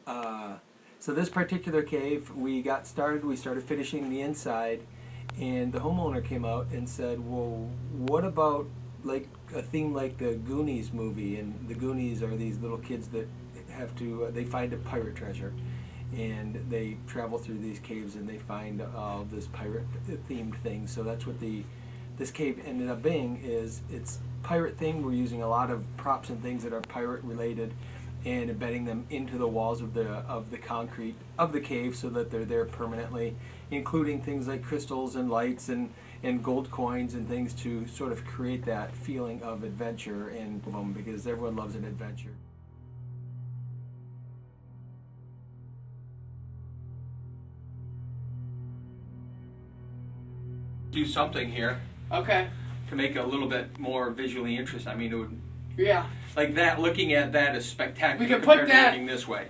So this particular cave, we started finishing the inside, and the homeowner came out and said, well, what about like a theme like the Goonies movie? And the Goonies are these little kids that have to, they find a pirate treasure, and they travel through these caves and they find this pirate themed thing. So that's what this cave ended up being, is it's pirate themed. We're using a lot of props and things that are pirate related, and embedding them into the walls of the concrete of the cave so that they're there permanently, including things like crystals and lights and gold coins and things to sort of create that feeling of adventure, and because everyone loves an adventure. Do something here. Okay. To make it a little bit more visually interesting. I mean, it would. Yeah. Like that, looking at that is spectacular. We can put that looking this way.